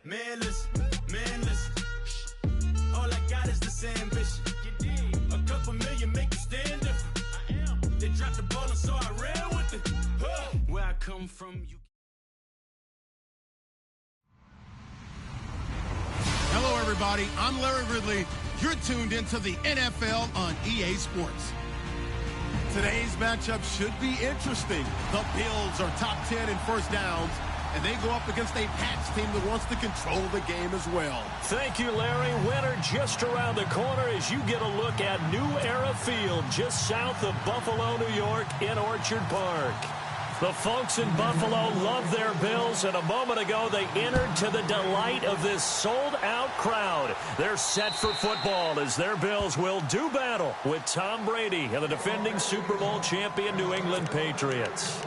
Man, listen. All I got is this ambition. A couple million make you stand different. They dropped the ball and so I ran with it. Where I come from, you. Hello, everybody. I'm Larry Ridley. You're tuned into the NFL on EA Sports. Today's matchup should be interesting. The Bills are top 10 in first downs, and they go up against a Pats team that wants to control the game as well. Thank you, Larry. Winter just around the corner as you get a look at New Era Field just south of Buffalo, New York in Orchard Park. The folks in Buffalo love their Bills, and a moment ago they entered to the delight of this sold-out crowd. They're set for football as their Bills will do battle with Tom Brady and the defending Super Bowl champion New England Patriots.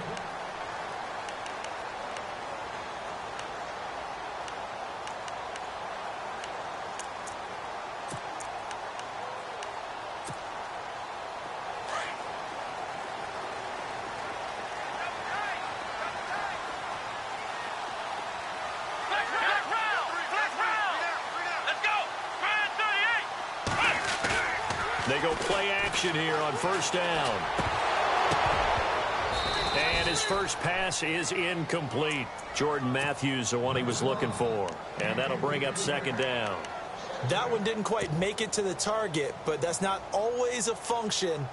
They go play action here on first down. And his first pass is incomplete. Jordan Matthews, the one he was looking for. And that'll bring up second down. That one didn't quite make it to the target, but that's not always a function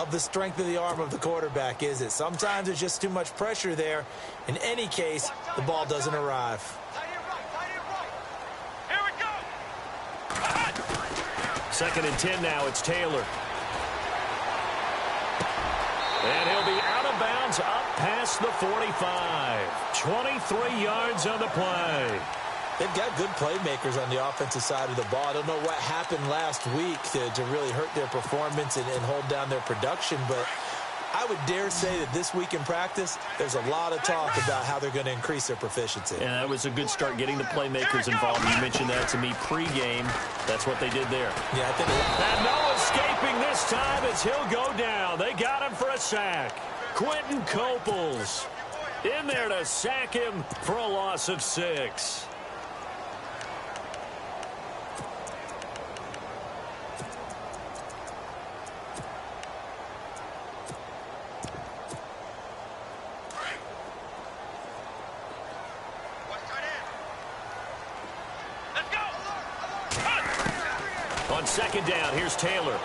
of the strength of the arm of the quarterback, is it? Sometimes there's just too much pressure there. In any case, the ball doesn't arrive. Second and 10 now. It's Taylor. And he'll be out of bounds up past the 45. 23 yards on the play. They've got good playmakers on the offensive side of the ball. I don't know what happened last week to really hurt their performance and hold down their production, but I would dare say that this week in practice, there's a lot of talk about how they're going to increase their proficiency. And that was a good start getting the playmakers involved. You mentioned that to me pregame. That's what they did there. Yeah, I think. And no escaping this time as he'll go down. They got him for a sack. Quentin Coples in there to sack him for a loss of 6. On second down, here's Taylor.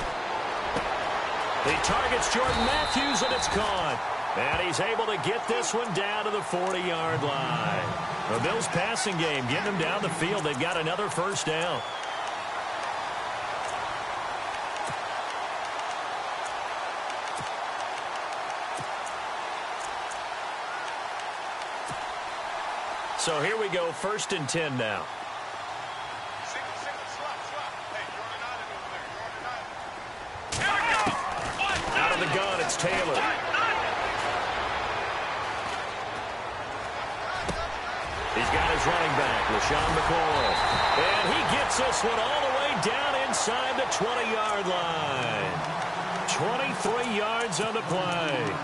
He targets Jordan Matthews, and it's caught. And he's able to get this one down to the 40-yard line. The Bills' passing game getting them down the field. They've got another first down. So here we go, first and 10 now. Out of the gun, it's Taylor. He's got his running back, LaShawn McCoy. And he gets this one all the way down inside the 20-yard line. 23 yards on the play.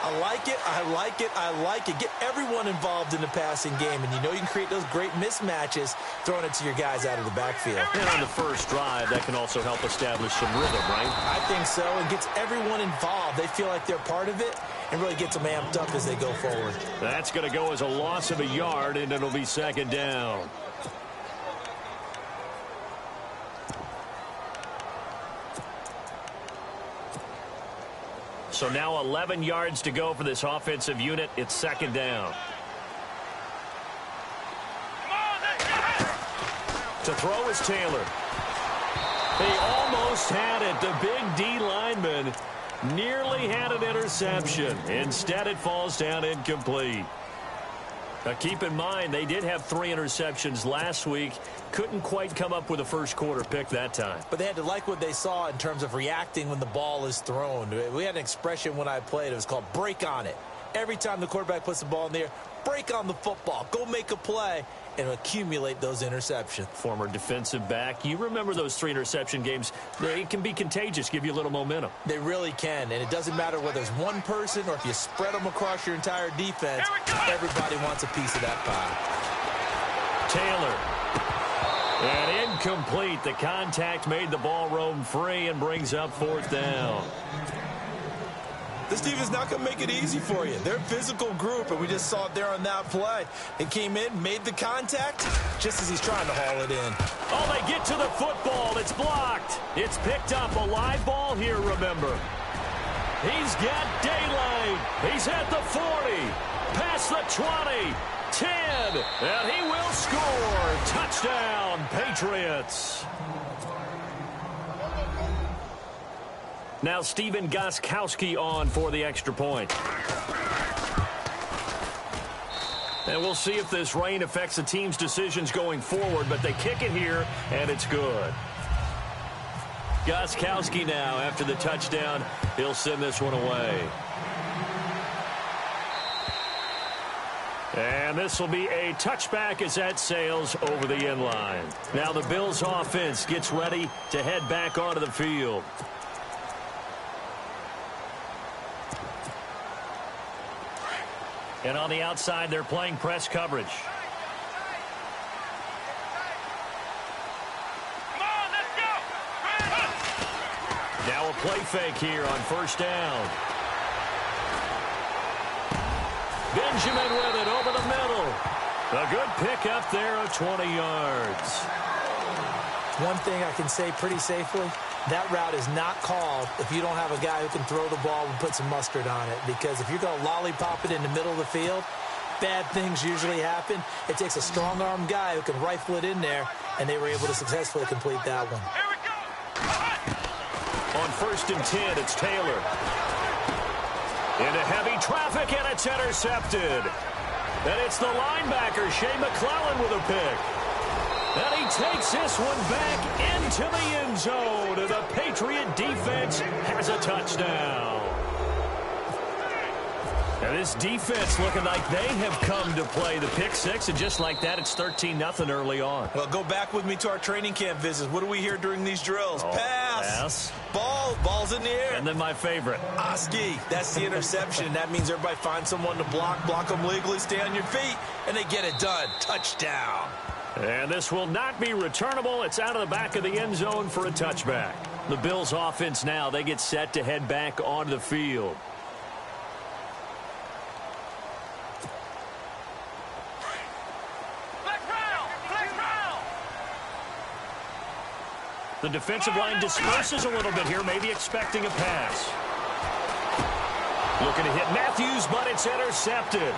I like it, I like it, I like it. Get everyone involved in the passing game, and you know you can create those great mismatches throwing it to your guys out of the backfield. And on the first drive, that can also help establish some rhythm, right? I think so, and gets everyone involved. They feel like they're part of it and really gets them amped up as they go forward. That's going to go as a loss of a yard, and it'll be second down. So now 11 yards to go for this offensive unit. It's second down. To throw is Taylor. He almost had it. The big D lineman nearly had an interception. Instead, it falls down incomplete. Now, keep in mind, they did have 3 interceptions last week. Couldn't quite come up with a first quarter pick that time. But they had to like what they saw in terms of reacting when the ball is thrown. We had an expression when I played. It was called break on it. Every time the quarterback puts the ball in the air, break on the football. Go make a play and accumulate those interceptions. Former defensive back. You remember those 3 interception games. They can be contagious, give you a little momentum. They really can, and it doesn't matter whether it's one person or if you spread them across your entire defense. Everybody wants a piece of that pie. Taylor. And incomplete. The contact made the ball roam free and brings up 4th down. This defense is not going to make it easy for you. They're a physical group, and we just saw it there on that play. It came in, made the contact, just as he's trying to haul it in. Oh, they get to the football. It's blocked. It's picked up. A live ball here, remember. He's got daylight. He's at the 40, past the 20, 10, and he will score. Touchdown, Patriots. Now Steven Gostkowski on for the extra point. And we'll see if this rain affects the team's decisions going forward, but they kick it here, and it's good. Gostkowski now, after the touchdown, he'll send this one away. And this will be a touchback as that sails over the end line. Now the Bills offense gets ready to head back onto the field. And on the outside, they're playing press coverage. Come on, let's go! Now a play fake here on 1st down. Benjamin with it over the middle. A good pickup there of 20 yards. One thing I can say pretty safely, that route is not called if you don't have a guy who can throw the ball and put some mustard on it. Because if you're going to lollipop it in the middle of the field, bad things usually happen. It takes a strong-arm guy who can rifle it in there, and they were able to successfully complete that one. Here we go! On 1st and 10, it's Taylor. Into heavy traffic, and it's intercepted. And it's the linebacker, Shea McClellan, with a pick. And he takes this one back into the end zone. And the Patriot defense has a touchdown. And this defense looking like they have come to play. The pick six, and just like that, it's 13-0 early on. Well, go back with me to our training camp visits. What do we hear during these drills? Pass. Ball's in the air. And then my favorite. Oski, that's the interception. That means everybody finds someone to block them legally, stay on your feet, and they get it done. Touchdown. And this will not be returnable. It's out of the back of the end zone for a touchback. The Bills offense now, they get set to head back onto the field. The defensive line disperses a little bit here, maybe expecting a pass. Looking to hit Matthews, but it's intercepted.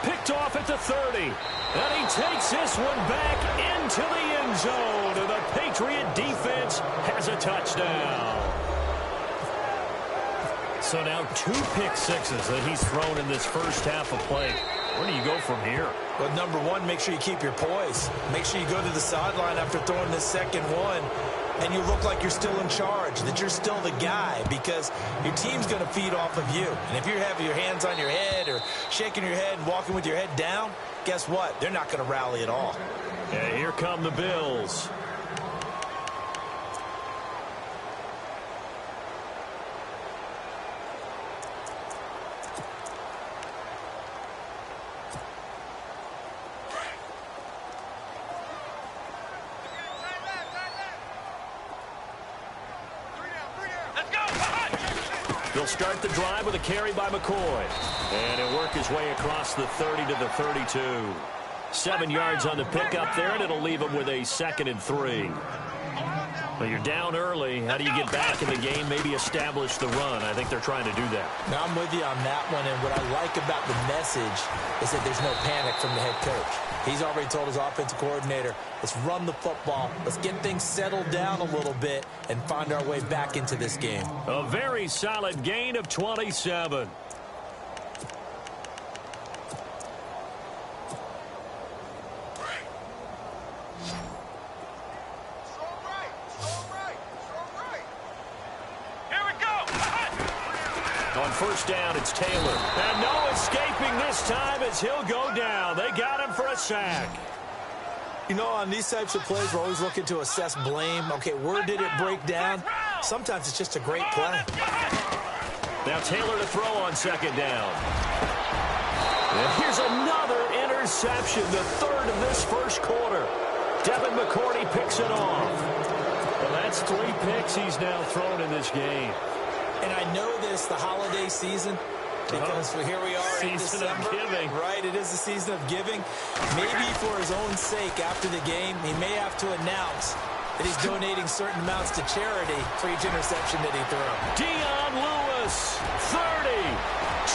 Picked off at the 30. And he takes this one back into the end zone. And the Patriot defense has a touchdown. So now 2 pick sixes that he's thrown in this first half of play. Where do you go from here? Well, number one, make sure you keep your poise. Make sure you go to the sideline after throwing this second one, and you look like you're still in charge, that you're still the guy, because your team's going to feed off of you. And if you're having your hands on your head or shaking your head and walking with your head down, guess what? They're not going to rally at all. And here come the Bills. They'll start the drive with a carry by McCoy. And he'll work his way across the 30 to the 32. 7 yards on the pickup there, and it'll leave him with a 2nd and 3. Well, you're down early. How do you get back in the game, maybe establish the run? I think they're trying to do that. Now, I'm with you on that one, and what I like about the message is that there's no panic from the head coach. He's already told his offensive coordinator, let's run the football, let's get things settled down a little bit and find our way back into this game. A very solid gain of 27. On 1st down, it's Taylor. And no escaping this time as he'll go down. They got him for a sack. You know, on these types of plays, we're always looking to assess blame. Okay, where did it break down? Sometimes it's just a great play. Now Taylor to throw on 2nd down. And here's another interception. interception, the third of this first quarter. Devin McCourty picks it off. Well, that's 3 picks he's now thrown in this game. And I know this, the holiday season, because here we are in December. Season of giving. Right, it is the season of giving. Maybe for his own sake, after the game, he may have to announce that he's donating certain amounts to charity for each interception that he threw. Dion Lewis, 30,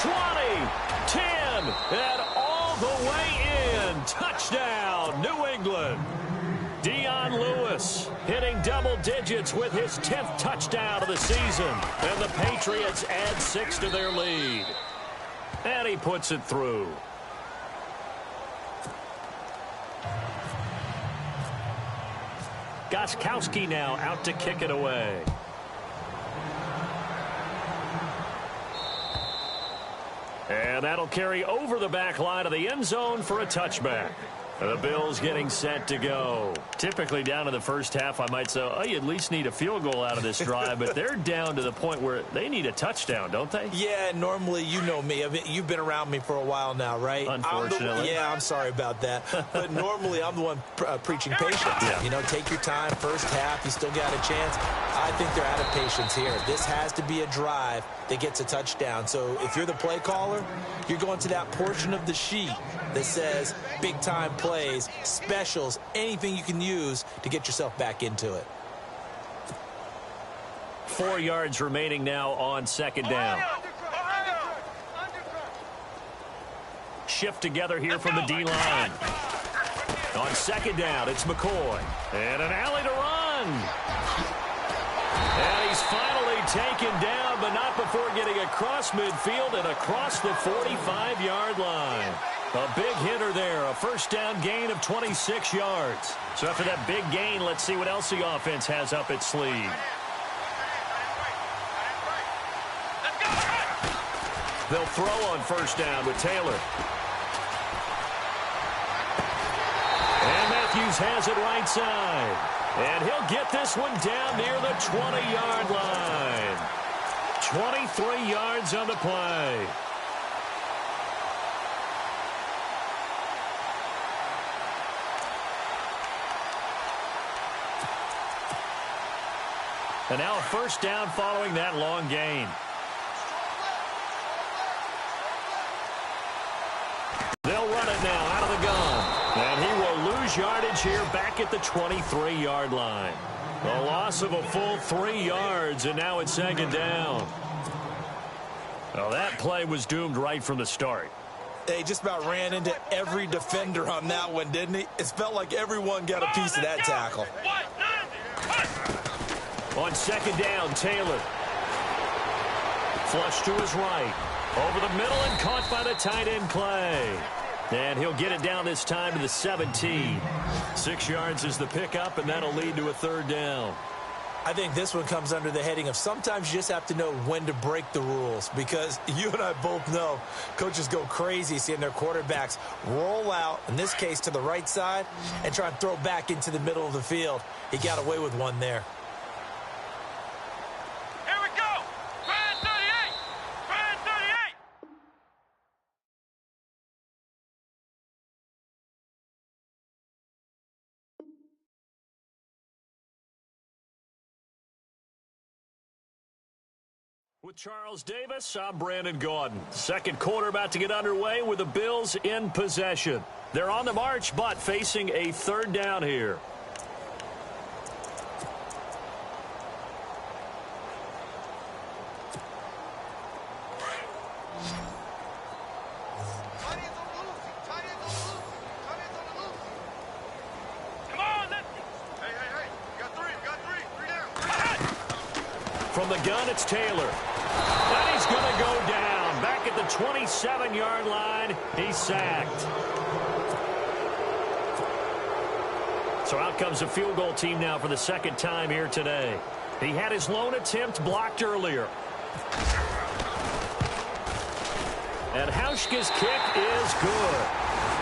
20, 10, and all the way in. Touchdown, New England. Dion Lewis hitting double digits with his 10th touchdown of the season. And the Patriots add 6 to their lead. And he puts it through. Gostkowski now out to kick it away. And that'll carry over the back line of the end zone for a touchback. The Bills getting set to go. Typically down in the first half, I might say, oh, you at least need a field goal out of this drive, but they're down to the point where they need a touchdown, don't they? Yeah, normally, you know me. I mean, you've been around me for a while now, right? Unfortunately. I'm sorry about that. But normally, I'm the one preaching patience. Yeah. You know, take your time. First half, you still got a chance. I think they're out of patience here. This has to be a drive that gets a touchdown. So if you're the play caller, you're going to that portion of the sheet that says big-time plays, specials, anything you can use to get yourself back into it. 4 yards remaining now on second down. Shift together here from the D-line. On second down, it's McCoy. And an alley to run. And he's finally taken down, but not before getting across midfield and across the 45-yard line. A big hitter there, a first down gain of 26 yards. So after that big gain, let's see what else the offense has up its sleeve. They'll throw on first down with Taylor. And Matthews has it right side. And he'll get this one down near the 20-yard line. 23 yards on the play. And now a first down following that long gain. They'll run it now out of the gun. And he will lose yardage here back at the 23-yard line. A loss of a full 3 yards, and now it's second down. Well, that play was doomed right from the start. They just about ran into every defender on that one, didn't he? It felt like everyone got a piece of that tackle. On second down, Taylor. Flush to his right. Over the middle and caught by the tight end Clay. And he'll get it down this time to the 17. 6 yards is the pickup, and that'll lead to a third down. I think this one comes under the heading of sometimes you just have to know when to break the rules, because you and I both know coaches go crazy seeing their quarterbacks roll out, in this case to the right side, and try and throw back into the middle of the field. He got away with one there. With Charles Davis, I'm Brandon Gaudin. Second quarter about to get underway with the Bills in possession. They're on the march, but facing a third down here. From the gun, it's Taylor. And he's going to go down. Back at the 27-yard line, he's sacked. So out comes the field goal team now for the second time here today. He had his lone attempt blocked earlier. And Hauschka's kick is good.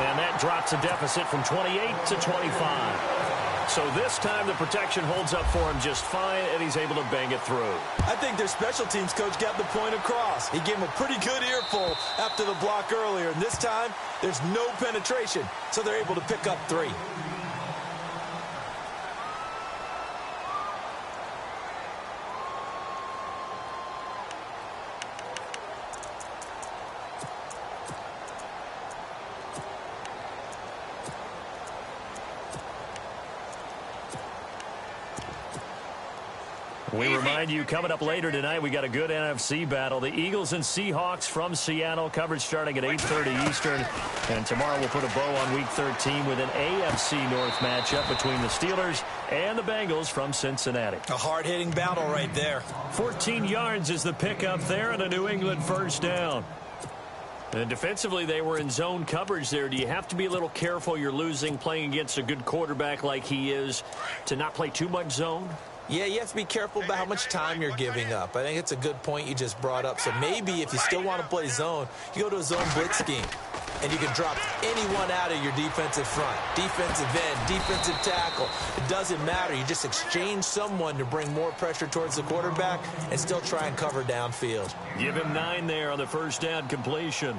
And that drops a deficit from 28 to 25. So this time the protection holds up for him just fine, and he's able to bang it through. I think their special teams coach got the point across. He gave him a pretty good earful after the block earlier, and this time there's no penetration, so they're able to pick up 3. We remind you, coming up later tonight, we got a good NFC battle. The Eagles and Seahawks from Seattle, coverage starting at 8:30 Eastern. And tomorrow we'll put a bow on Week 13 with an AFC North matchup between the Steelers and the Bengals from Cincinnati. A hard-hitting battle right there. 14 yards is the pickup there and a New England first down. And defensively, they were in zone coverage there. Do you have to be a little careful? You're losing playing against a good quarterback like he is to not play too much zone? Yeah, you have to be careful about how much time you're giving up. I think it's a good point you just brought up. So maybe if you still want to play zone, you go to a zone blitz scheme, and you can drop anyone out of your defensive front, defensive end, defensive tackle. It doesn't matter. You just exchange someone to bring more pressure towards the quarterback and still try and cover downfield. Give him 9 there on the first down completion.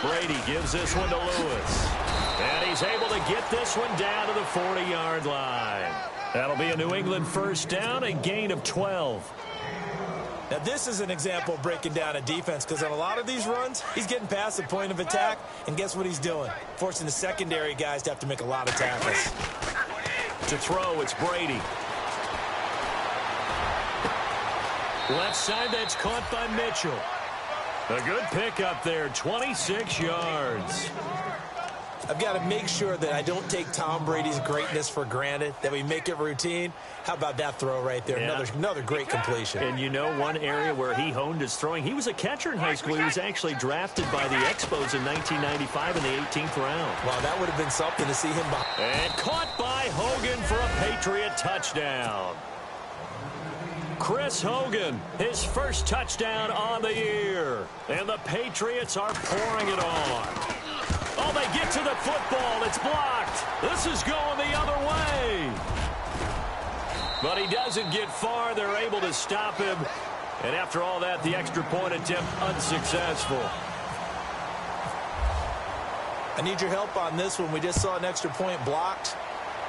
Brady gives this one to Lewis. And he's able to get this one down to the 40-yard line. That'll be a New England first down and gain of 12. Now, this is an example of breaking down a defense because on a lot of these runs, he's getting past the point of attack, and guess what he's doing? Forcing the secondary guys to have to make a lot of tackles. To throw, it's Brady. Left side, that's caught by Mitchell. A good pickup there, 26 yards. I've got to make sure that I don't take Tom Brady's greatness for granted, that we make it routine. How about that throw right there? Yeah. Another great completion. And you know one area where he honed his throwing, he was a catcher in high school. He was actually drafted by the Expos in 1995 in the 18th round. Wow, that would have been something to see him behind. And caught by Hogan for a Patriot touchdown. Chris Hogan, his first touchdown on the year. And the Patriots are pouring it on. Oh, they get to the football. It's blocked. This is going the other way. But he doesn't get far. They're able to stop him. And after all that, the extra point attempt unsuccessful. I need your help on this one. We just saw an extra point blocked.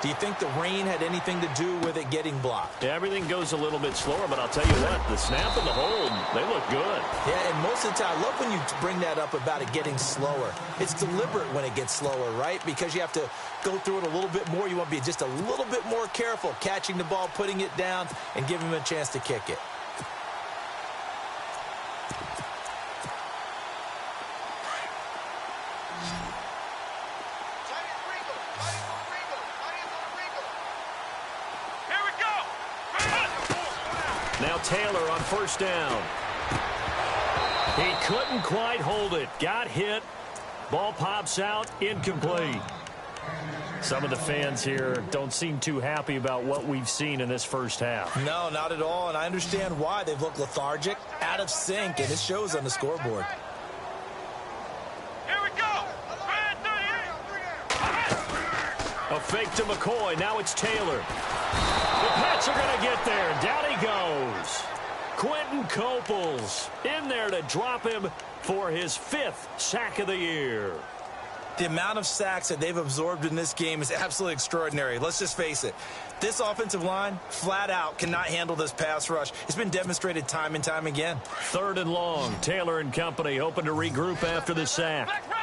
Do you think the rain had anything to do with it getting blocked? Yeah, everything goes a little bit slower, but I'll tell you what, the snap and the hold, they look good. Yeah, and most of the time, I love when you bring that up about it getting slower. It's deliberate when it gets slower, right? Because you have to go through it a little bit more. You want to be just a little bit more careful catching the ball, putting it down, and giving him a chance to kick it. Now Taylor on first down. He couldn't quite hold it. Got hit. Ball pops out. Incomplete. Some of the fans here don't seem too happy about what we've seen in this first half. No, not at all, and I understand why. They've looked lethargic, out of sync, and it shows on the scoreboard. Here we go. A fake to McCoy. Now it's Taylor. The Pats are going to get there. Down he goes. Quentin Coples in there to drop him for his 5th sack of the year. The amount of sacks that they've absorbed in this game is absolutely extraordinary. Let's just face it. This offensive line, flat out, cannot handle this pass rush. It's been demonstrated time and time again. 3rd and long. Taylor and company hoping to regroup after the sack. Let's go.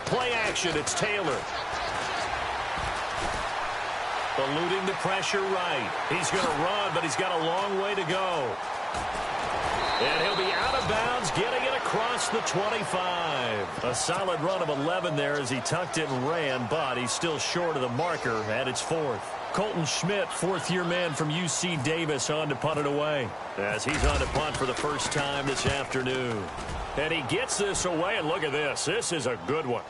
Play action. It's Taylor. Eluding the pressure right. He's going to run, but he's got a long way to go. And he'll be out of bounds, getting it across the 25. A solid run of 11 there as he tucked it and ran, but he's still short of the marker at its 4th. Colton Schmidt, 4th-year man from UC Davis, on to punt it away. As he's on to punt for the first time this afternoon. And he gets this away, and look at this. This is a good one.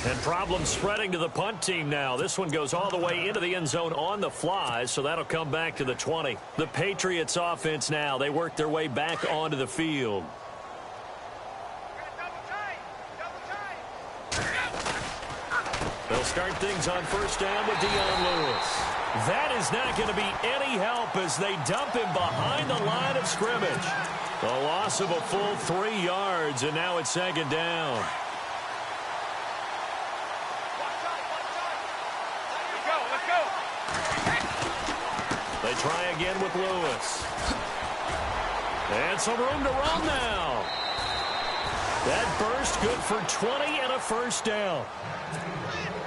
And problems spreading to the punt team now. This one goes all the way into the end zone on the fly, so that'll come back to the 20. The Patriots offense now, they work their way back onto the field. They'll start things on first down with Dion Lewis. That is not going to be any help as they dump him behind the line of scrimmage. A loss of a full 3 yards, and now it's second down. They try again with Lewis. And some room to run now. That burst good for 20 and a first down.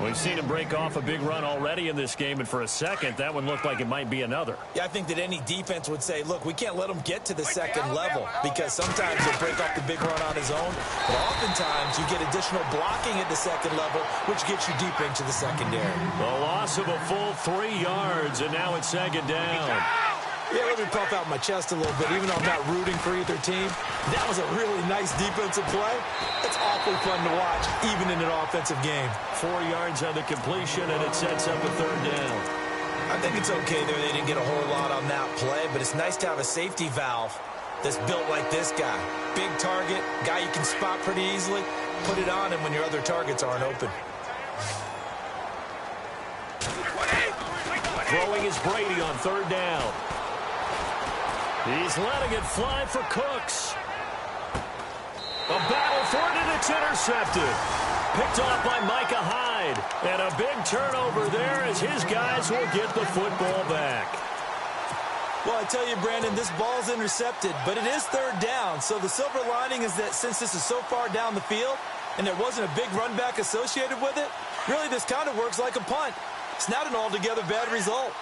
We've seen him break off a big run already in this game, and for a second, that one looked like it might be another. Yeah, I think that any defense would say, look, we can't let him get to the second level because sometimes he'll break off the big run on his own, but oftentimes you get additional blocking at the second level, which gets you deeper into the secondary. The loss of a full 3 yards, and now it's second down. Yeah, let me puff out my chest a little bit, even though I'm not rooting for either team. That was a really nice defensive play. It's awfully fun to watch, even in an offensive game. 4 yards on the completion, and it sets up a third down. I think it's okay there. They didn't get a whole lot on that play, but it's nice to have a safety valve that's built like this guy. Big target, guy you can spot pretty easily. Put it on him when your other targets aren't open. Throwing is Brady on third down. He's letting it fly for Cooks. A battle for it, and it's intercepted. Picked off by Micah Hyde. And a big turnover there as his guys will get the football back. Well, I tell you, Brandon, this ball's intercepted, but it is third down. So the silver lining is that since this is so far down the field and there wasn't a big run back associated with it, really this kind of works like a punt. It's not an altogether bad result.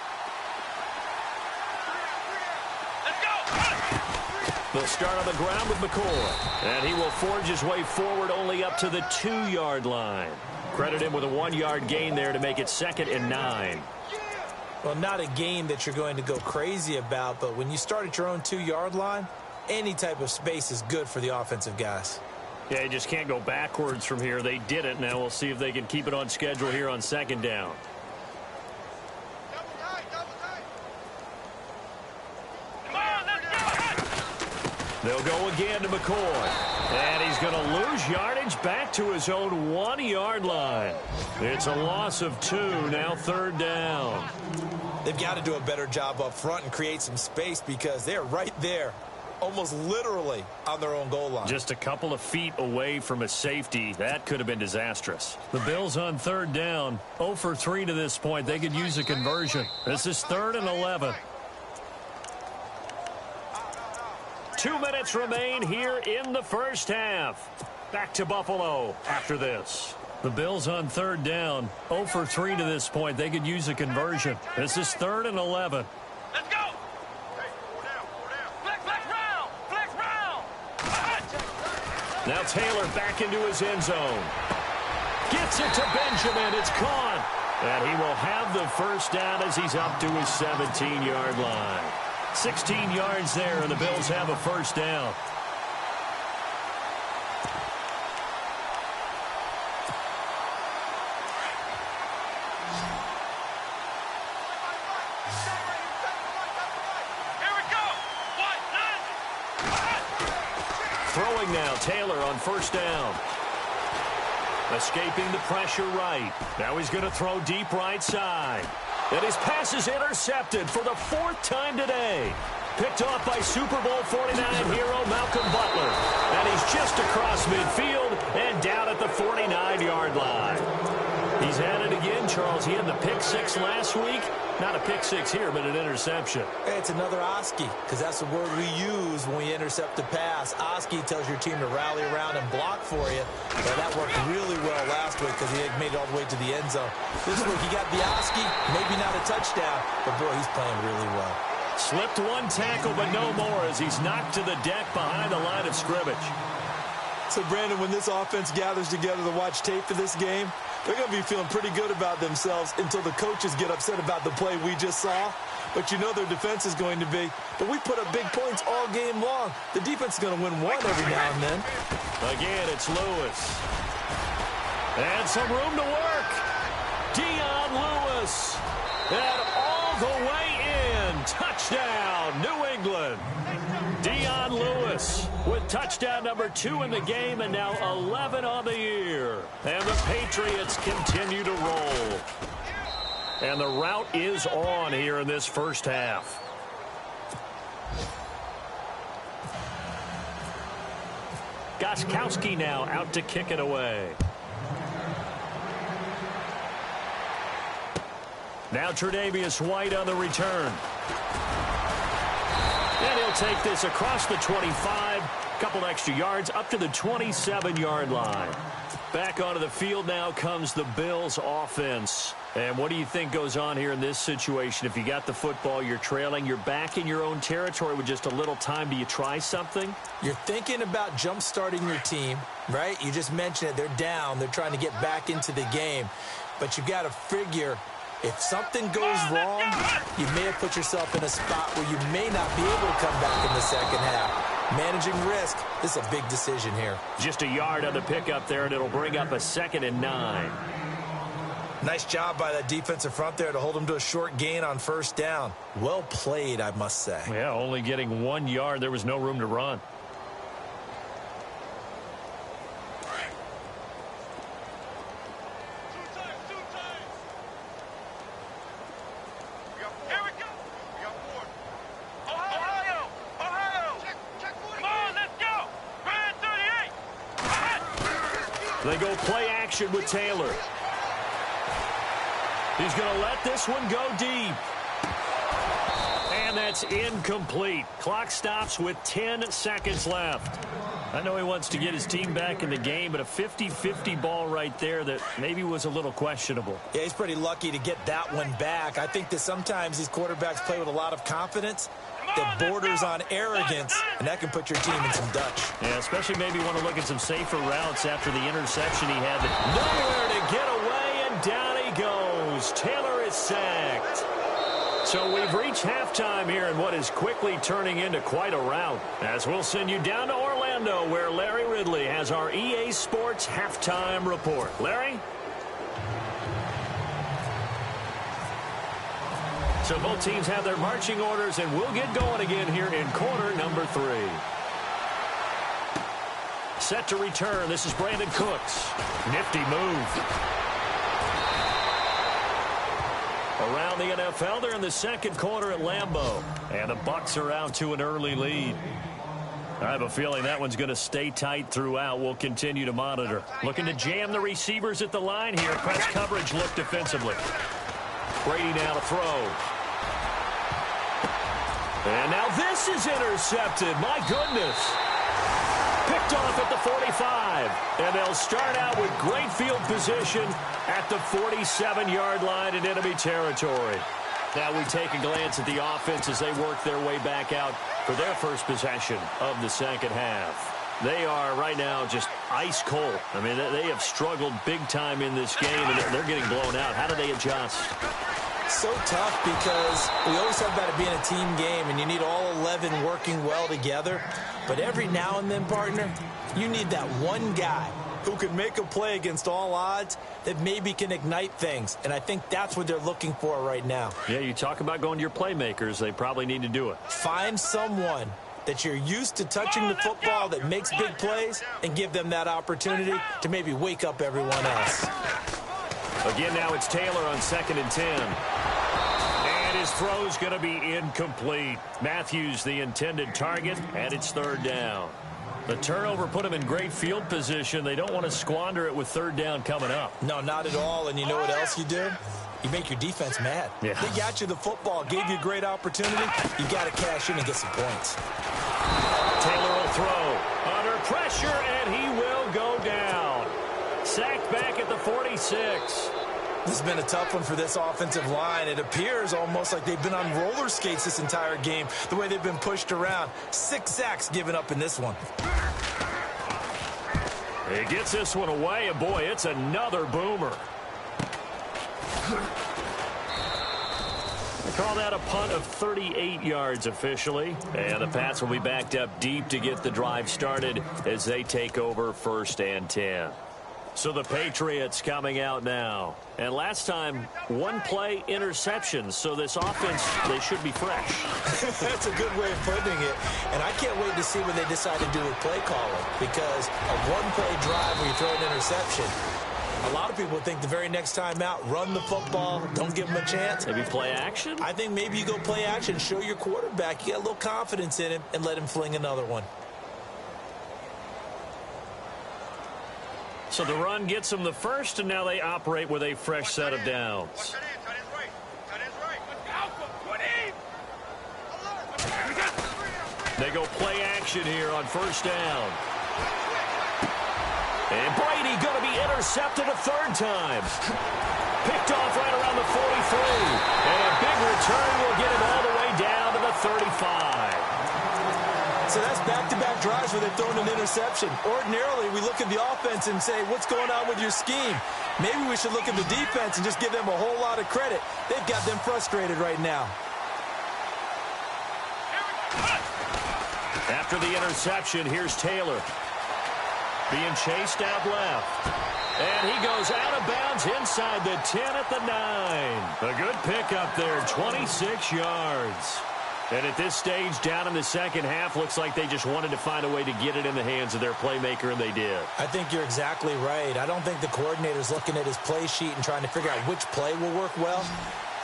They'll start on the ground with McCoy. And he will forge his way forward only up to the 2-yard line. Credit him with a 1-yard gain there to make it 2nd and 9. Well, not a gain that you're going to go crazy about, but when you start at your own 2-yard line, any type of space is good for the offensive guys. Yeah, you just can't go backwards from here. They did it. Now we'll see if they can keep it on schedule here on second down. They'll go again to McCoy. And he's going to lose yardage back to his own 1-yard line. It's a loss of 2, now third down. They've got to do a better job up front and create some space because they're right there, almost literally on their own goal line. Just a couple of feet away from a safety. That could have been disastrous. The Bills on third down, 0 for 3 to this point. They could use a conversion. This is 3rd and 11. 2 minutes remain here in the first half. Back to Buffalo after this. The Bills on third down, 0 for 3 to this point. They could use a conversion. This is 3rd and 11. Let's go. Hey, 4 down, 4 down. Flex round. Now Taylor back into his end zone. Gets it to Benjamin. It's caught. And he will have the first down as he's up to his 17-yard line. 16 yards there, and the Bills have a first down. Here we go. Throwing now, Taylor on first down. Escaping the pressure right. Now he's going to throw deep right side. And his pass is intercepted for the 4th time today. Picked off by Super Bowl 49 hero Malcolm Butler. And he's just across midfield and down at the 49-yard line. He's at it again, Charles. He had the pick 6 last week. Not a pick 6 here, but an interception. Hey, it's another Oski, because that's the word we use when we intercept a pass. Oski tells your team to rally around and block for you. Well, that worked really well last week because he made it all the way to the end zone. This week he got the Oski, maybe not a touchdown, but boy, he's playing really well. Slipped one tackle, but no more as he's knocked to the deck behind the line of scrimmage. So, Brandon, when this offense gathers together to watch tape for this game, they're going to be feeling pretty good about themselves until the coaches get upset about the play we just saw. But you know their defense is going to be. But we put up big points all game long. The defense is going to win one every now and then. Again, it's Lewis. And some room to work. Dion Lewis. And all the way in. Touchdown, New England. Dion Lewis with touchdown number 2 in the game and now 11 on the year. And the Patriots continue to roll. And the route is on here in this first half. Gostkowski now out to kick it away. Now Tre'Davious White on the return. And he'll take this across the 25. Couple extra yards up to the 27-yard line. Back onto the field now comes the Bills offense. And what do you think goes on here in this situation? If you got the football, you're trailing, you're back in your own territory with just a little time. Do you try something? You're thinking about jump-starting your team, right? You just mentioned it. They're down. They're trying to get back into the game. But you've got to figure if something goes wrong, you may have put yourself in a spot where you may not be able to come back in the second half. Managing risk, this is a big decision here. Just a yard on the pickup there, and it'll bring up a 2nd and 9. Nice job by that defensive front there to hold them to a short gain on first down. Well played, I must say. Yeah, only getting 1 yard. There was no room to run. They go play action with Taylor. He's going to let this one go deep. And that's incomplete. Clock stops with 10 seconds left. I know he wants to get his team back in the game, but a 50-50 ball right there that maybe was a little questionable. Yeah, he's pretty lucky to get that one back. I think that sometimes these quarterbacks play with a lot of confidence that borders on arrogance, and that can put your team in some Dutch. Yeah, especially maybe want to look at some safer routes after the interception he had. Nowhere to get away, and down he goes. Taylor is sacked. So we've reached halftime here in what is quickly turning into quite a rout. As we'll send you down to Orlando, where Larry Ridley has our EA Sports halftime report. Larry? So both teams have their marching orders, and we'll get going again here in quarter number 3. Set to return. This is Brandon Cooks. Nifty move. Around the NFL, they're in the second quarter at Lambeau. And the Bucs are out to an early lead. I have a feeling that one's going to stay tight throughout. We'll continue to monitor. Looking to jam the receivers at the line here. Press coverage look defensively. Brady now to throw. And now this is intercepted. My goodness. Picked off at the 45. And they'll start out with great field position at the 47-yard line in enemy territory. Now we take a glance at the offense as they work their way back out for their first possession of the second half. They are right now just ice cold. I mean, they have struggled big time in this game, and they're getting blown out. How do they adjust? So tough because we always talk about it being a team game, and you need all 11 working well together. But every now and then, partner, you need that one guy who can make a play against all odds that maybe can ignite things. And I think that's what they're looking for right now. Yeah, you talk about going to your playmakers. They probably need to do it. Find someone that you're used to touching the football that makes big plays and give them that opportunity to maybe wake up everyone else. Again, now it's Taylor on 2nd and 10. And his throw's going to be incomplete. Matthews, the intended target, and it's 3rd down. The turnover put them in great field position. They don't want to squander it with 3rd down coming up. No, not at all. And you know what else you do? You make your defense mad. Yeah. They got you the football, gave you a great opportunity. You got to cash in and get some points. Taylor will throw. Under pressure, and he will go down. Sacked back at the 46. This has been a tough one for this offensive line. It appears almost like they've been on roller skates this entire game, the way they've been pushed around. 6 sacks given up in this one. He gets this one away, and boy, it's another boomer. They call that a punt of 38 yards officially. And the Pats will be backed up deep to get the drive started as they take over 1st and 10. So the Patriots coming out now. And last time, one play interception. So this offense, they should be fresh. That's a good way of putting it. And I can't wait to see what they decide to do with play calling. Because a one-play drive where you throw an interception, a lot of people think the very next time out, run the football, don't give them a chance. Maybe play action? I think maybe you go play action, show your quarterback you got a little confidence in him, and let him fling another one. So the run gets them the first, and now they operate with a fresh set of downs. They go play action here on first down. And Brady going to be intercepted a third time. Picked off right around the 43. And a big return will get him all the way down to the 35. So that's back-to-back drives where they've thrown an interception. Ordinarily, we look at the offense and say, what's going on with your scheme? Maybe we should look at the defense and just give them a whole lot of credit. They've got them frustrated right now. After the interception, here's Taylor. Being chased out left. And he goes out of bounds inside the 10 at the 9. A good pickup there, 26 yards. And at this stage, down in the second half, looks like they just wanted to find a way to get it in the hands of their playmaker, and they did. I think you're exactly right. I don't think the coordinator's looking at his play sheet and trying to figure out which play will work well.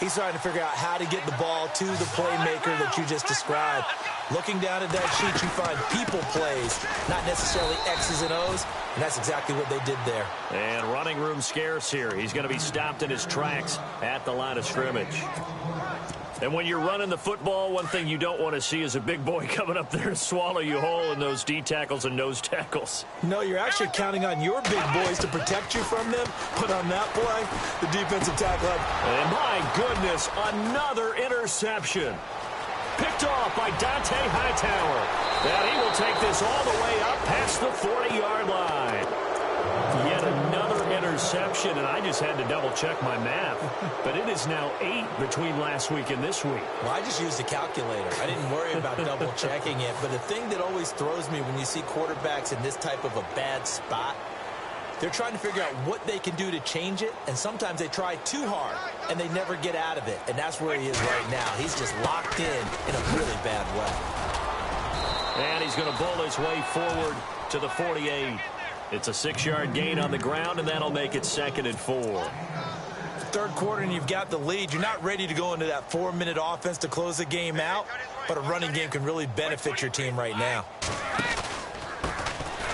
He's trying to figure out how to get the ball to the playmaker that you just described. Looking down at that sheet, you find people plays, not necessarily X's and O's, and that's exactly what they did there. And running room scarce here. He's going to be stopped in his tracks at the line of scrimmage. And when you're running the football, one thing you don't want to see is a big boy coming up there and swallow you whole in those D tackles and nose tackles. No, you're actually counting on your big boys to protect you from them. But on that play, the defensive tackle. And my goodness, another interception. Picked off by Dante Hightower. And he will take this all the way up past the 40-yard line. Yet another interception, and I just had to double-check my math. But it is now 8 between last week and this week. Well, I just used a calculator. I didn't worry about double-checking it. But the thing that always throws me when you see quarterbacks in this type of a bad spot, they're trying to figure out what they can do to change it, and sometimes they try too hard, and they never get out of it. And that's where he is right now. He's just locked in a really bad way. And he's going to bowl his way forward to the 48. It's a 6-yard gain on the ground, and that'll make it 2nd and 4. Third quarter, and you've got the lead. You're not ready to go into that 4-minute offense to close the game out, but a running game can really benefit your team right now.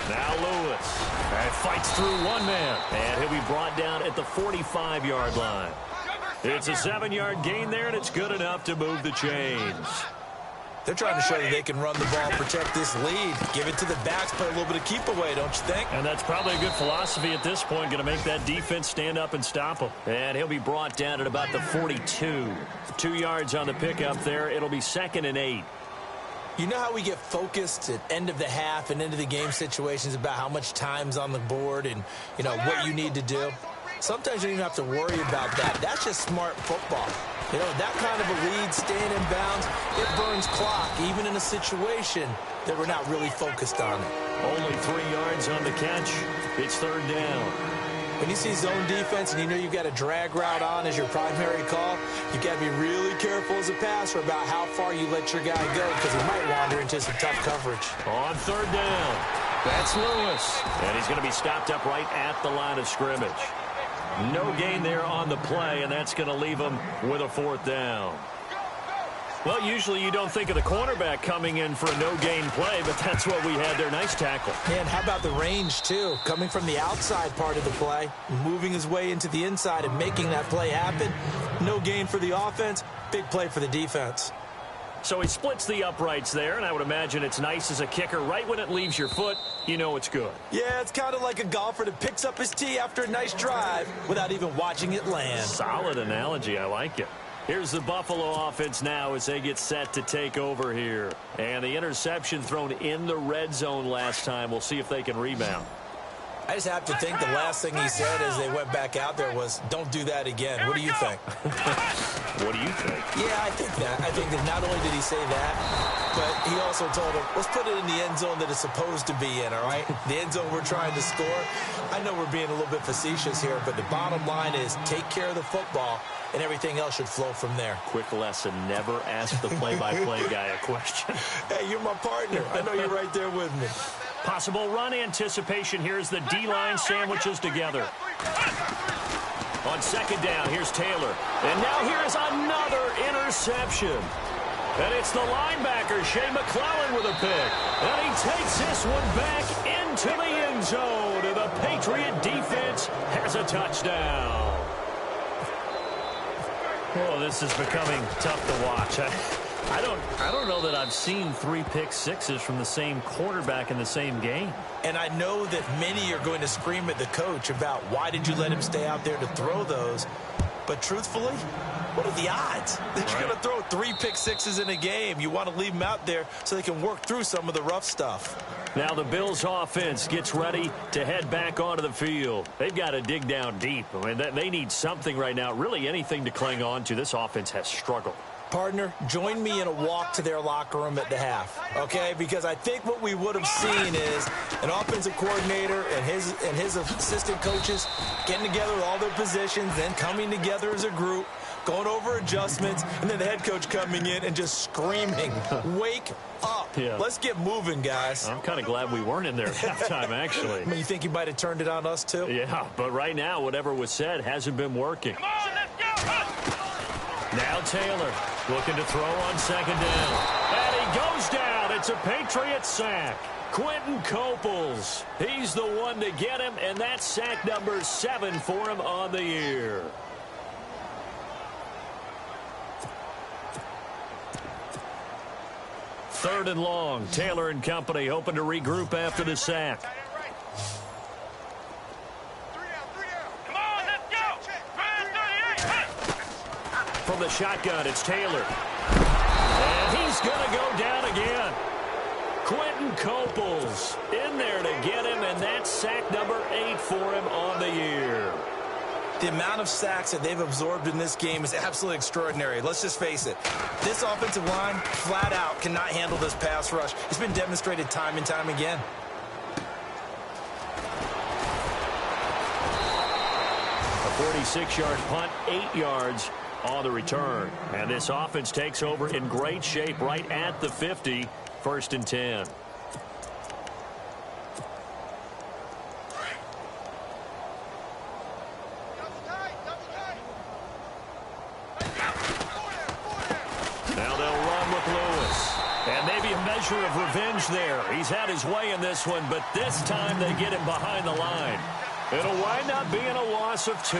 Now Lewis. And fights through one man. And he'll be brought down at the 45-yard line. It's a 7-yard gain there, and it's good enough to move the chains. They're trying to show that they can run the ball, protect this lead, give it to the backs, play a little bit of keep away, don't you think? And that's probably a good philosophy at this point, going to make that defense stand up and stop him. And he'll be brought down at about the 42. 2 yards on the pickup there. It'll be 2nd and 8. You know how we get focused at end of the half and into the game situations about how much time's on the board and, you know, what you need to do? Sometimes you don't even have to worry about that. That's just smart football. You know, that kind of a lead, staying in bounds, it burns clock, even in a situation that we're not really focused on it. Only 3 yards on the catch. It's 3rd down. When you see zone defense and you know you've got a drag route on as your primary call, you've got to be really careful as a passer about how far you let your guy go because he might wander into some tough coverage. On 3rd down, that's Lewis. And he's going to be stopped up right at the line of scrimmage. No gain there on the play, and that's going to leave him with a 4th down. Well, usually you don't think of the cornerback coming in for a no-gain play, but that's what we had there. Nice tackle. And how about the range, too? Coming from the outside part of the play, moving his way into the inside and making that play happen. No gain for the offense, big play for the defense. So he splits the uprights there, and I would imagine it's nice as a kicker. Right when it leaves your foot, you know it's good. Yeah, it's kind of like a golfer that picks up his tee after a nice drive without even watching it land. Solid analogy. I like it. Here's the Buffalo offense now as they get set to take over here. And the interception thrown in the red zone last time. We'll see if they can rebound. I just have to think the last thing he said as they went back out there was, don't do that again. What do you think? What do you think? Yeah, I think that. I think that not only did he say that, but he also told him, let's put it in the end zone that it's supposed to be in, all right? The end zone we're trying to score. I know we're being a little bit facetious here, but the bottom line is take care of the football, and everything else should flow from there. Quick lesson, never ask the play-by-play guy a question. Hey, you're my partner. I know you're right there with me. Possible run anticipation here as the D-line sandwiches together. On second down, here's Taylor. And now here is another interception. And it's the linebacker, Shea McClellan, with a pick. And he takes this one back into the end zone. And the Patriot defense has a touchdown. Oh, this is becoming tough to watch. I don't know that I've seen 3 pick-sixes from the same quarterback in the same game. And I know that many are going to scream at the coach about why did you let him stay out there to throw those. But truthfully, what are the odds that you're going to throw 3 pick-sixes in a game? You want to leave them out there so they can work through some of the rough stuff. Now the Bills offense gets ready to head back onto the field. They've got to dig down deep. I mean, they need something right now, really anything to cling on to. This offense has struggled. Partner, join me in a walk to their locker room at the half, okay? Because I think what we would have seen is an offensive coordinator and his assistant coaches getting together with all their positions, then coming together as a group, going over adjustments, and then the head coach coming in and just screaming, wake up. Yeah. Let's get moving, guys. I'm kind of glad we weren't in there at halftime, actually. I mean, you think he might have turned it on us, too? Yeah, but right now, whatever was said hasn't been working. Come on, let's go! Now Taylor looking to throw on second down. And he goes down. It's a Patriot sack. Quentin Coples. He's the one to get him, and that's sack number 7 for him on the year. Third and long. Taylor and company hoping to regroup after the sack. From the shotgun, it's Taylor. And he's going to go down again. Quentin Coples in there to get him, and that's sack number 8 for him on the year. The amount of sacks that they've absorbed in this game is absolutely extraordinary. Let's just face it. This offensive line, flat out, cannot handle this pass rush. It's been demonstrated time and time again. A 46-yard punt, 8 yards on the return. And this offense takes over in great shape right at the 50, 1st and 10. Now they'll run with Lewis. And maybe a measure of revenge there. He's had his way in this one, but this time they get him behind the line. It'll wind up being a loss of 2,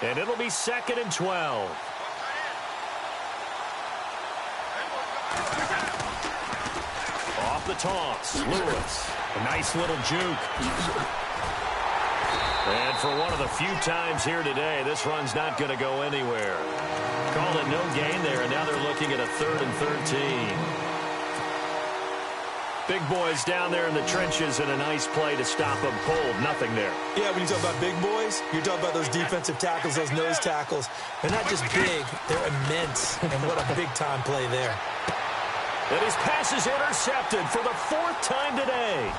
and it'll be 2nd and 12. Off the toss, Lewis. A nice little juke. And for one of the few times here today, this run's not going to go anywhere. Called it no gain there, and now they're looking at a 3rd and 13. Big boys down there in the trenches, and a nice play to stop them cold. Nothing there. Yeah, when you talk about big boys, you're talking about those defensive tackles, those nose tackles. They're not just big, they're immense. And what a big-time play there. And his pass is intercepted for the 4th time today.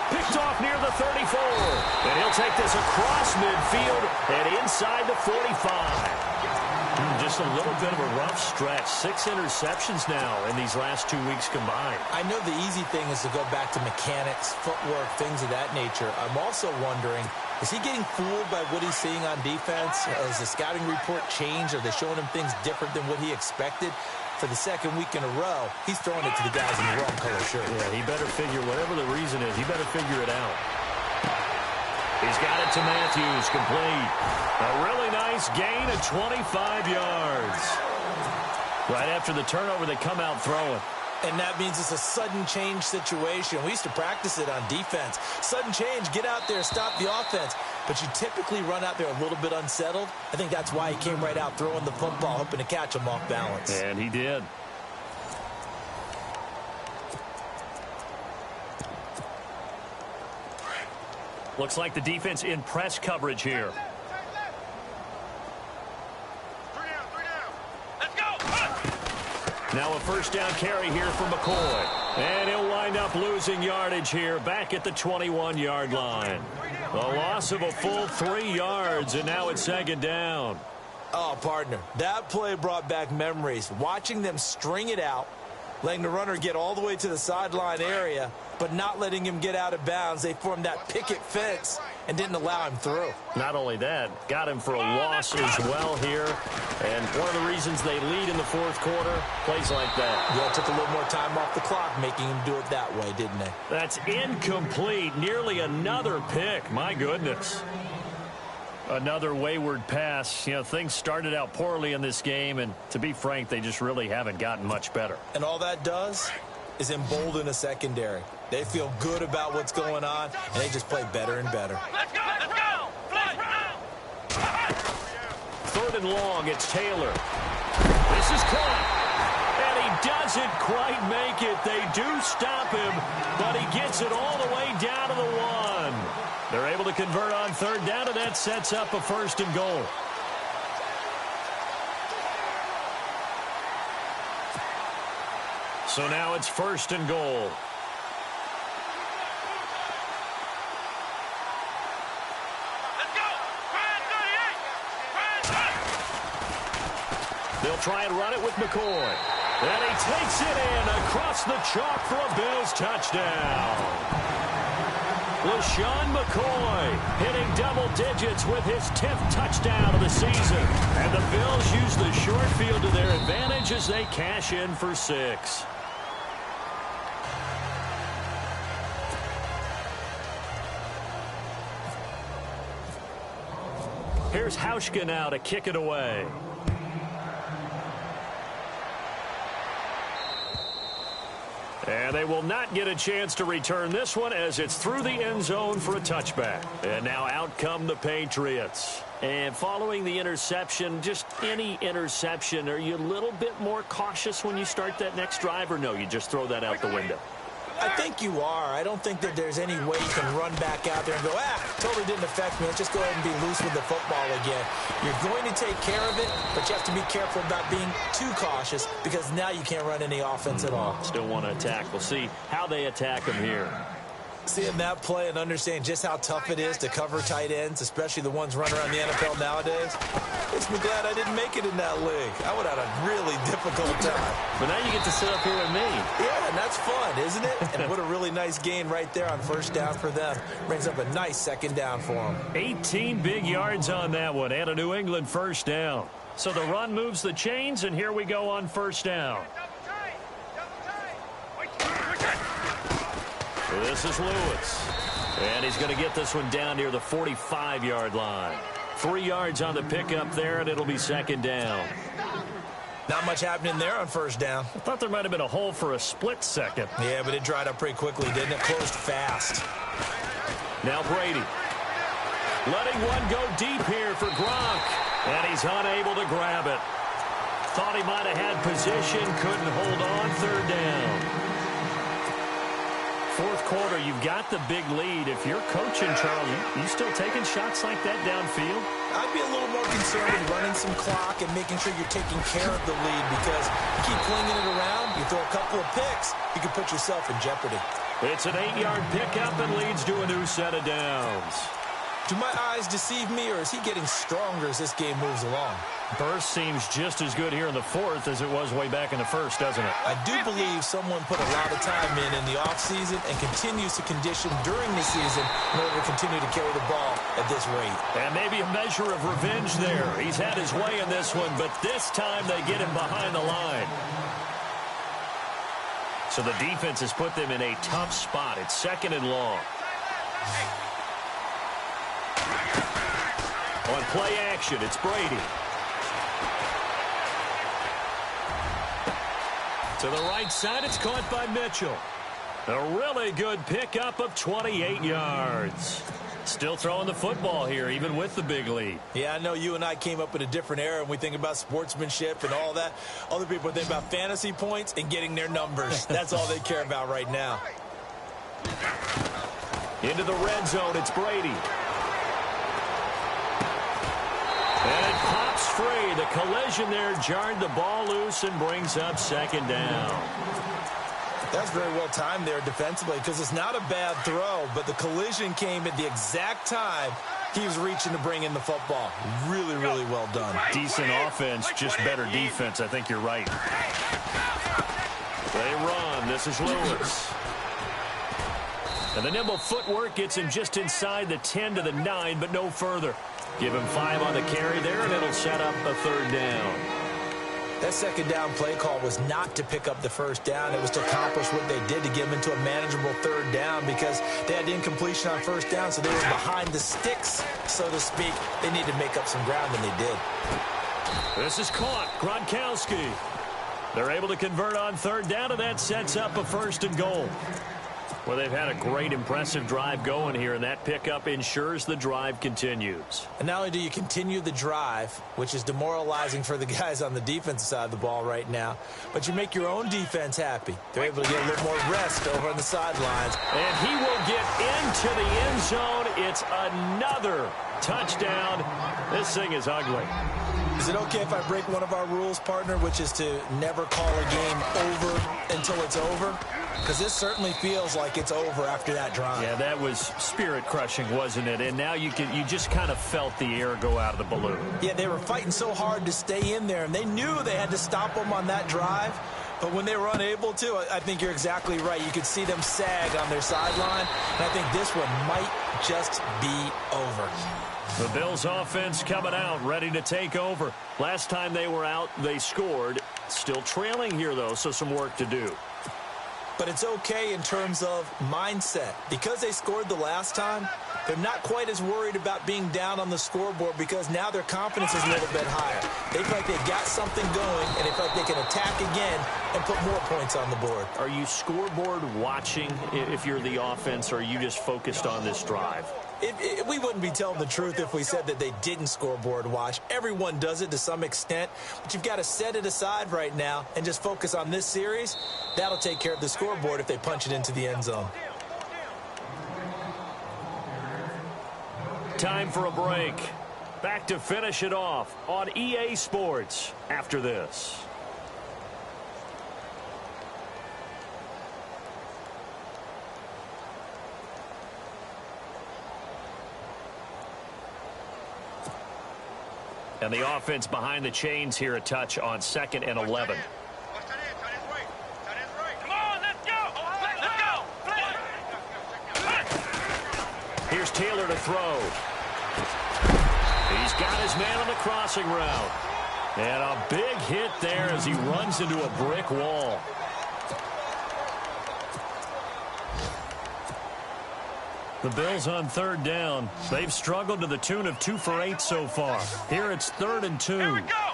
Picked off near the 34. And he'll take this across midfield and inside the 45. Just a little bit of a rough stretch. 6 interceptions now in these last 2 weeks combined. I know the easy thing is to go back to mechanics, footwork, things of that nature. I'm also wondering, is he getting fooled by what he's seeing on defense? Has the scouting report changed? Are they showing him things different than what he expected? For the 2nd week in a row, he's throwing it to the guys in the wrong color shirt. Yeah, he better figure, whatever the reason is, he better figure it out. He's got it to Matthews, complete. A really nice gain of 25 yards. Right after the turnover, they come out throwing. And that means it's a sudden change situation. We used to practice it on defense. Sudden change, get out there, stop the offense. But you typically run out there a little bit unsettled. I think that's why he came right out throwing the football, hoping to catch him off balance. And he did. Looks like the defense in press coverage here. Now a first down carry here for McCoy. And he'll wind up losing yardage here back at the 21-yard line. A loss of a full 3 yards, and now it's second down. Oh, partner, that play brought back memories. Watching them string it out, letting the runner get all the way to the sideline area, but not letting him get out of bounds. They formed that picket fence and didn't allow him through. Not only that, got him for a loss as well here. And one of the reasons they lead in the fourth quarter, plays like that. Yeah, took a little more time off the clock, making him do it that way, didn't they? That's incomplete. Nearly another pick. My goodness. Another wayward pass. You know, things started out poorly in this game, and to be frank, they just really haven't gotten much better. And all that does is embolden a secondary. They feel good about what's going on, and they just play better and better. Let's go! Let's go! Third and long, it's Taylor. This is caught. And he doesn't quite make it. They do stop him, but he gets it all the way down to the 1. They're able to convert on third down, and that sets up a first and goal. So now it's first and goal. Let's go! They'll try and run it with McCoy. And he takes it in across the chalk for a Bills touchdown. LaShawn McCoy hitting double digits with his 10th touchdown of the season. And the Bills use the short field to their advantage as they cash in for 6. Here's Hauschka now to kick it away. And they will not get a chance to return this one as it's through the end zone for a touchback. And now out come the Patriots. And following the interception, just any interception, are you a little bit more cautious when you start that next drive, or no, you just throw that out the window? I think you are. I don't think that there's any way you can run back out there and go, totally didn't affect me. Let's just go ahead and be loose with the football again. You're going to take care of it, but you have to be careful about being too cautious because now you can't run any offense at all. Still want to attack. We'll see how they attack him here. Seeing that play and understand just how tough it is to cover tight ends, especially the ones running around the NFL nowadays, makes me glad I didn't make it in that league. I would have had a really difficult time. But now you get to sit up here with me. Yeah, and that's fun, isn't it? And what a really nice gain right there on first down for them. Brings up a nice second down for them. 18 big yards on that one and a New England first down. So the run moves the chains, and here we go on first down. This is Lewis. And he's going to get this one down near the 45-yard line. 3 yards on the pickup there, and it'll be second down. Not much happening there on first down. I thought there might have been a hole for a split second. Yeah, but it dried up pretty quickly, didn't it? Closed fast. Now Brady. Letting one go deep here for Gronk. And he's unable to grab it. Thought he might have had position, couldn't hold on, third down. Fourth quarter, you've got the big lead. If you're coaching, Charles, you still taking shots like that downfield? I'd be a little more concerned with running some clock and making sure you're taking care of the lead because you keep flinging it around, you throw a couple of picks, you can put yourself in jeopardy. It's an 8-yard pickup and leads to a new set of downs. Do my eyes deceive me, or is he getting stronger as this game moves along? Burst seems just as good here in the fourth as it was way back in the first, doesn't it? I do believe someone put a lot of time in the offseason and continues to condition during the season in order to continue to carry the ball at this rate. And maybe a measure of revenge there. He's had his way in this one, but this time they get him behind the line. So the defense has put them in a tough spot. It's second and long. On play action, it's Brady. To the right side, it's caught by Mitchell. A really good pickup of 28 yards. Still throwing the football here, even with the big lead. Yeah, I know you and I came up in a different era when we think about sportsmanship and all that. Other people think about fantasy points and getting their numbers. That's all they care about right now. Into the red zone, it's Brady. And it pops free. The collision there jarred the ball loose and brings up second down. That's very well timed there defensively because it's not a bad throw, but the collision came at the exact time he was reaching to bring in the football. Really, really well done. Decent offense, just better defense. I think you're right. They run. This is Lewis. And the nimble footwork gets him just inside the 10 to the 9, but no further. Give him 5 on the carry there, and it'll set up a third down. That second down play call was not to pick up the first down. It was to accomplish what they did to get them into a manageable third down because they had incompletion on first down, so they were behind the sticks, so to speak. They needed to make up some ground, and they did. This is caught. Gronkowski. They're able to convert on third down, and that sets up a first and goal. Well, they've had a great, impressive drive going here, and that pickup ensures the drive continues. And not only do you continue the drive, which is demoralizing for the guys on the defensive side of the ball right now, but you make your own defense happy. They're able to get a little more rest over on the sidelines. And he will get into the end zone. It's another touchdown. This thing is ugly. Is it okay if I break one of our rules, partner, which is to never call a game over until it's over? Because this certainly feels like it's over after that drive. Yeah, that was spirit-crushing, wasn't it? And now you just kind of felt the air go out of the balloon. Yeah, they were fighting so hard to stay in there, and they knew they had to stop them on that drive. But when they were unable to, I think you're exactly right. You could see them sag on their sideline, and I think this one might just be over. The Bills offense coming out, ready to take over. Last time they were out, they scored. Still trailing here, though, so some work to do. But it's okay in terms of mindset. Because they scored the last time, they're not quite as worried about being down on the scoreboard because now their confidence is a little bit higher. They feel like they've got something going, and they feel like they can attack again and put more points on the board. Are you scoreboard watching if you're the offense, or are you just focused on this drive? We wouldn't be telling the truth if we said that they didn't scoreboard watch. Everyone does it to some extent, but you've got to set it aside right now and just focus on this series. That'll take care of the scoreboard if they punch it into the end zone. Time for a break. Back to finish it off on EA Sports after this. And the offense behind the chains here a touch on 2nd and 11. Come on, let's go! Here's Taylor to throw. He's got his man on the crossing route. And a big hit there as he runs into a brick wall. The Bills on third down. They've struggled to the tune of 2 for 8 so far. Here it's 3rd and 2. Here we go!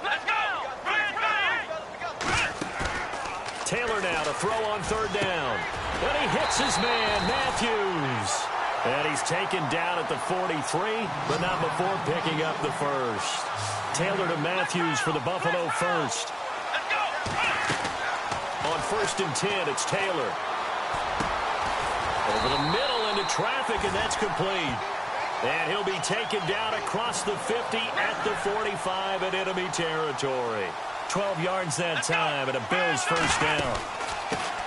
Let's go! Taylor now to throw on third down. And he hits his man, Matthews. And he's taken down at the 43, but not before picking up the first. Taylor to Matthews for the Buffalo first. Let's go! On 1st and 10, it's Taylor. Over the middle into traffic, and that's complete. And he'll be taken down across the 50 at the 45 in enemy territory. 12 yards that time, and a Bills first down.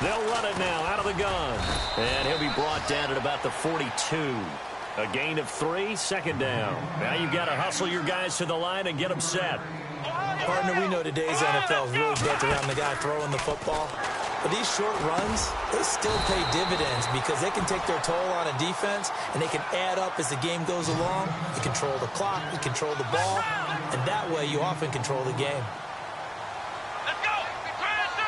They'll run it now out of the gun. And he'll be brought down at about the 42. A gain of 3, 2nd down. Now you've got to hustle your guys to the line and get them set. Partner, we know today's NFL is really built around the guy throwing the football. But these short runs, they still pay dividends because they can take their toll on a defense, and they can add up as the game goes along. You control the clock, you control the ball, and that way you often control the game. Let's go! Let's go!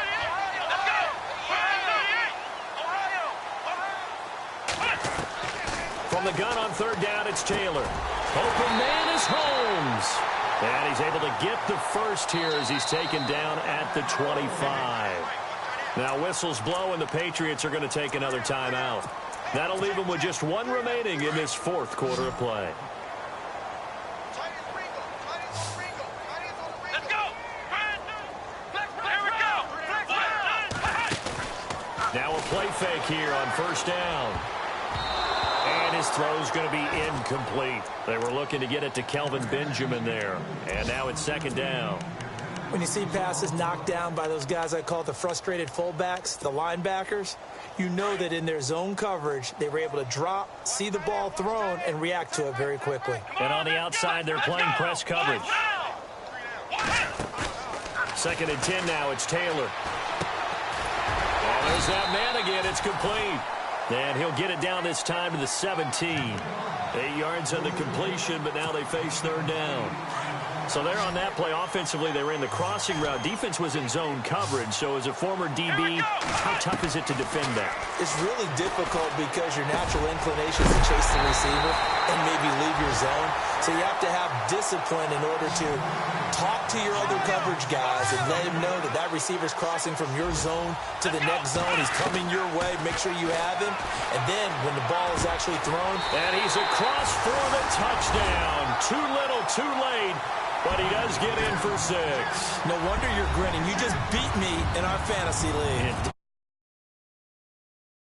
From the gun on third down, it's Taylor. Open man is Holmes. And he's able to get the first here as he's taken down at the 25. Now whistles blow, and the Patriots are going to take another timeout. That'll leave them with just 1 remaining in this 4th quarter of play. Let's go! Here we go! Now a play fake here on first down. And his throw's going to be incomplete. They were looking to get it to Kelvin Benjamin there. And now it's second down. When you see passes knocked down by those guys I call the frustrated fullbacks, the linebackers, you know that in their zone coverage, they were able to drop, see the ball thrown, and react to it very quickly. And on the outside, they're playing press coverage. Second and 10 now, it's Taylor. And there's that man again, it's complete. And he'll get it down this time to the 17. 8 yards on the completion, but now they face third down. So they're on that play. Offensively, they ran the crossing route. Defense was in zone coverage. So as a former DB, how tough is it to defend that? It's really difficult because your natural inclination is to chase the receiver and maybe leave your zone. So you have to have discipline in order to talk to your other coverage guys and let him know that that receiver's crossing from your zone to the next zone. He's coming your way. Make sure you have him. And then when the ball is actually thrown. And he's across for the touchdown. Too little, too late. But he does get in for 6. No wonder you're grinning. You just beat me in our fantasy league.